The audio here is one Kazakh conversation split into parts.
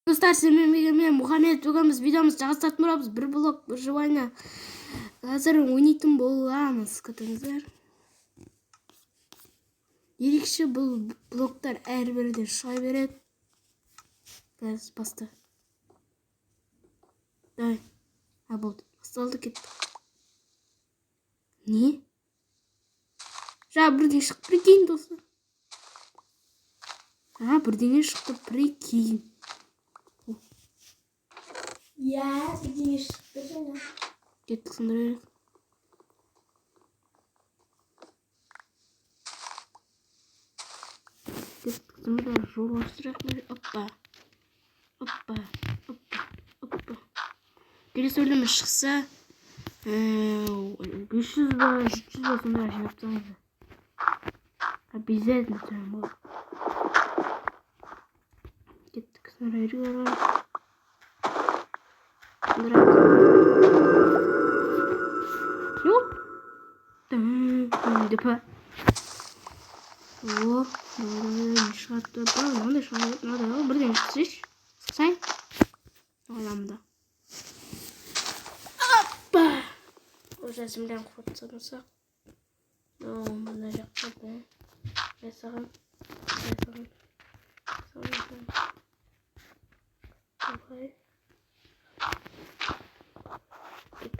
Dostlar мен Мұхаммед бүгінбіз видеомызды жалғастыратын боламыз. Бір блок, бір желание. Қазір ойнайтын боламыз. Күтіңіздер. Ерекше бұл блоктар әрбірден шыға береді. Қазір басты. Давай. Болды. Басталды, кетті. Не? Бірден шықты, прикинь, достар. Бірден шықты, прикинь. Бірдеңе шықты жаңа. Кеттік сындырайық. Кеттік сындырайық. Жол аштырайық. Оппа. Келесі өліміз шықса 500 ба 700 ба сондай жинап. Обязательно тұрам бол. Кеттік сындырайық. Yok. Depa. Şurada var. Ne şurada? Burada mısın? Sen? Alamda. Hoppa. O sesimden kurtulursak. Ne yapacak bu? Mesela. Okay.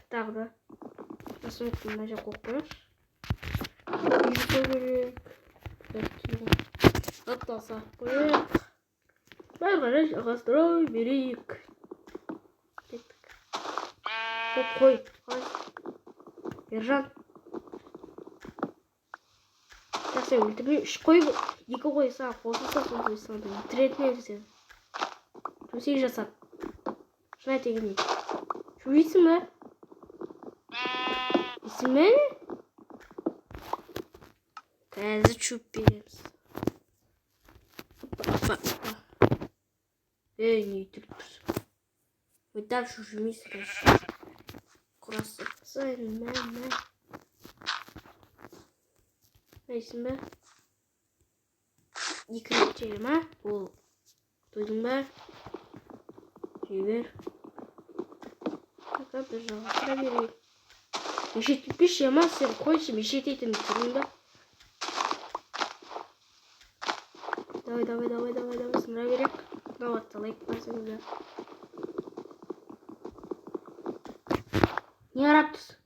Tағы да насып мына жақ қойып қояйықшы. Үйіту керек. Аттаса қояйық. Бәрі қарай жалғастыра берейік. Кеттік. Қой. Ержан. Сәсе өлтірмей 3 қой 2 қой саған қосылса сонда саған өлтіретінен сен. Төсек жасап. Шын айтегіне. Шөйсің бе? İsmi? Қазір çöp береміз. Не өйтіп тұр. Өйтіп жүрмейсің. Құрасып сайын. Нейсің бе? 2 рет жейім, Ол тойдың ба? Жейбер. Бір жалғастыра берейік. Мешеттетпеш яман сен қойшы мешеттейтін түріңді. Давай, сындыра берек. Даватты лайк басыңыздар. Не қарап тұрсың?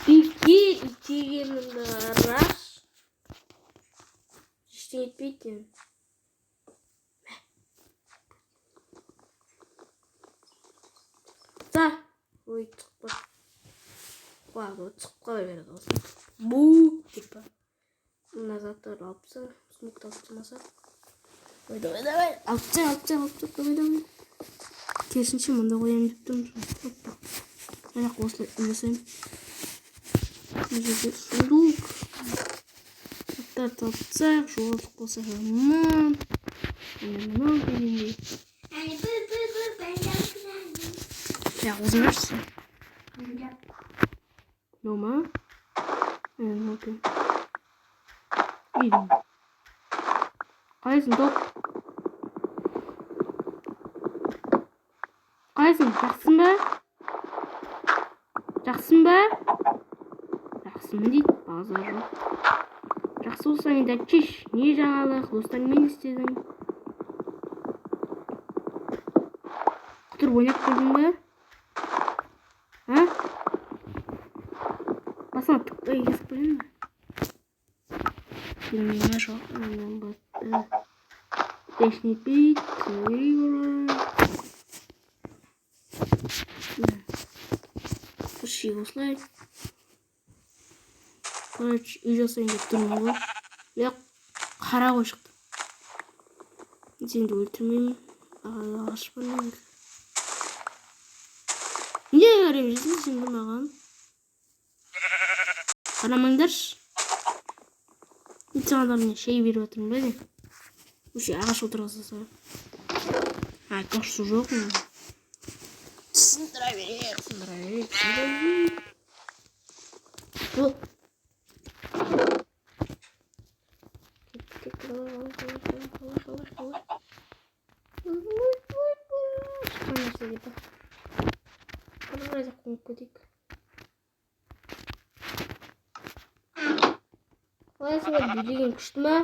Бекер итегенімді раш. Ештеңе етпейтін. Ой, çıkma. Wow, çıkma böyle olsun. Bu tipa. Nazarlar yapsa, smuk taktırmasa. Давай. Давай. Керісінше мұнда қоямын деп тұрмын. Hoppa. Аяқ осылай ілесем. Бұл жерде сундук. Заттар тапсақ, жолдық болса жаман. Мынау дегендей. Ja, uzun versin. Normal. Okey. İyi. Kayısın top. Kayısın жақсың ба? Жақсың дейді, базар жоқ. Жақсы болсаң енді әтчеш. Не жаңалық, достарыңмен істедің? Құтыр ойнап көрдің ба? Басына тықтай кесіп қойын ба? Білмейме жоқ. Дешнетпейді. Бір шей осылай. Короче, үй жасайын деп тұрмын ғой. Мен қара ғой шықты. Сенді өлтірмеймін. Ағашпын. Не қарайым жесін сенді маған? Қарамаңдаршы. İnsanlarına şey bir batırım böyle. Bu şey ağaç oturası sonra. Kaç su yok mu? Sındıra vereyim. Şıkan нәрсе gibi. Қалай жақ қойып кетейік. Қалайсың ба, билеген күшті ма?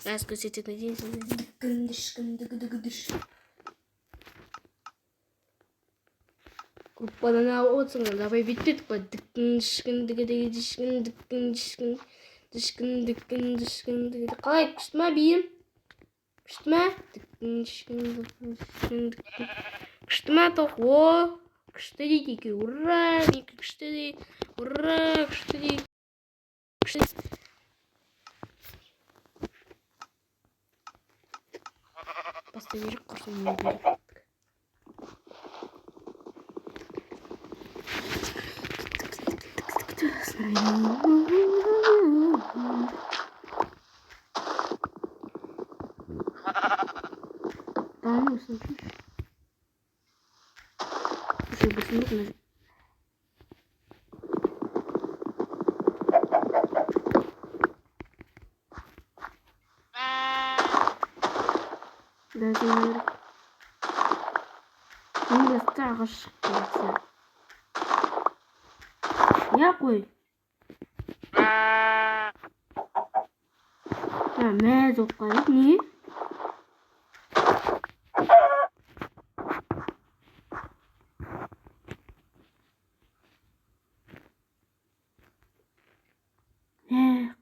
Аз көрсететін дейсің. Группадан алып отырсың, давай бүйтпедік па? Қалай, күшті ма биім? Күшті ма? Күшті ма тоқ? О, күшті дейді екен. Ура, некі күшті дейді. Ура, күшті дейді. Баста беріп құрсын не беріп. Tamam mısın? Bir şey basındık mı? Dersin şimdi starga çıktı. Ya koy. Ya mezot koyup niye?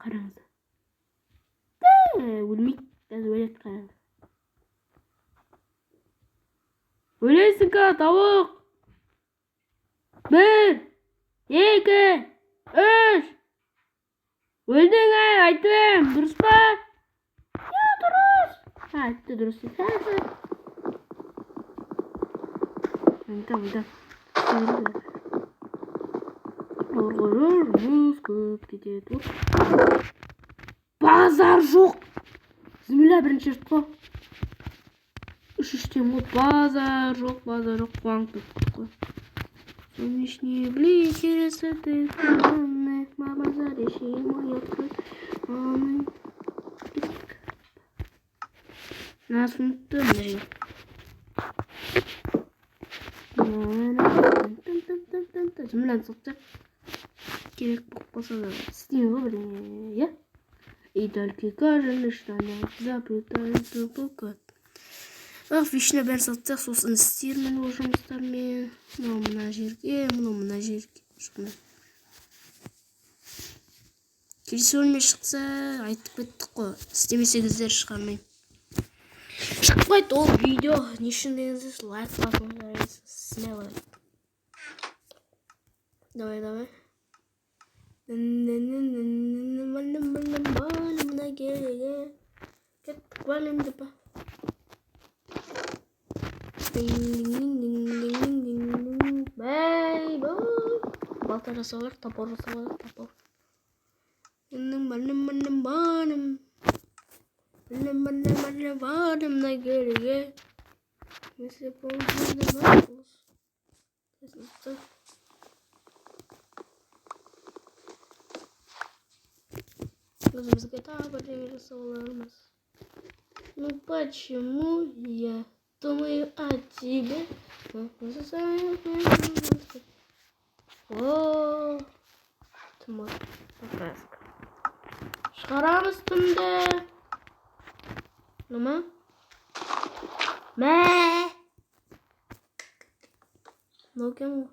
Қараңыз. Өлмейді. Қазір өледі, қараңыз. Өлесің ка, тауық. 1, 2, 3. Өлдің айтым, дұрыс па? Я, дұрыс. Айтты дұрыс. Ойда. Орғырымыз көп кетеді. Базар жоқ. Земля бірінші жұртқа. Үштен бұл базар жоқ, қуанып тұтты. Солнечные блики рассыпают туманы, мама зарежи мой открыт. Нас унуттым даже. Земляны соқса керек болып болса да істеймін ғой бірдеңе, иә? И только каждый штанах заплетается пока. Вишня бәрін сатсақ, сосын істермін ол жұмыстармен. Мына жерге. Шықмай. Келесі өлмей шықса, айтып кеттік қой. Істемесеңіздер шығармайым. Шықпайды ол видео. Не үшін дегенсіз лайк басыңыздар. Смело. Давай. Кеттік валимді па. Бай. Балта жасалар, топор жасалар, топор. Баным на гереге. Если помню, Өзімізге тағы бірдеңе жасауларымыз. Ну почему я думаю о тебе? О, тымыр, покраска. Шығарамыз түнді. Нұма? Мә! Мынау кем ғой?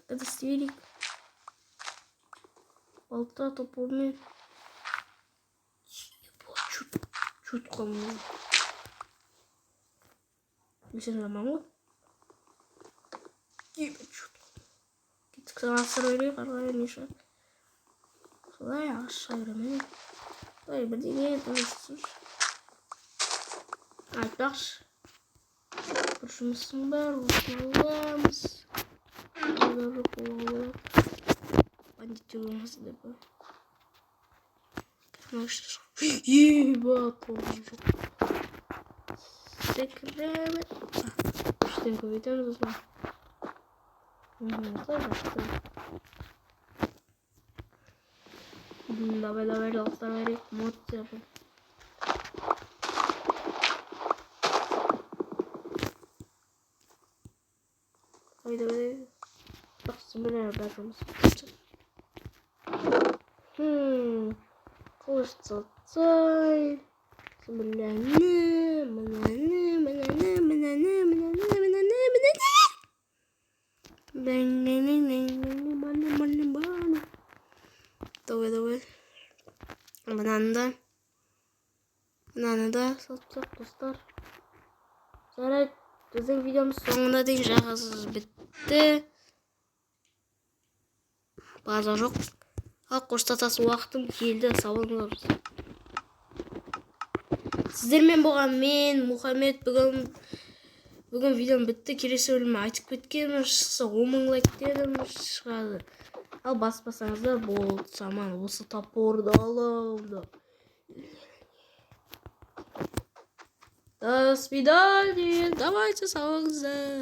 Это істейрек. Балта топормен. Чуть қомын. Сен жаман ғой? Кеттік саған асыр өрей, қарғай не шығар. Солай ағаша өремен. Солай бірдеңе дұрыстыр. Айтпақшы. Бір жұмысың бар, осыны аламыз. Бандиттер болмасы деп қой. Ебат, қолым жоқ. Секірем. Үштен көбейтеміз осылай. Осылай жақтым. Давай, жалғыстар берейік. Мод сияқты. давай. Посмотрим, бәріміз. Қоштасай. Давай. Мынаны да сатсақ, достар. Жарайды, біздің видеомыз соңына дейін жағасыз бітті. База жоқ. Ал қоштасатын уақытым келді, сау болыңыз. Сіздермен болған мен, Мұхаммед, бүгін видеом бітті. Келесі бөлімі айтып кеткенім шықса 10 мың лайк дедім шығады. Ал баспасаңыздар болды, саман осы топорды аламын. До свидания. Давайте сау болыңыздар.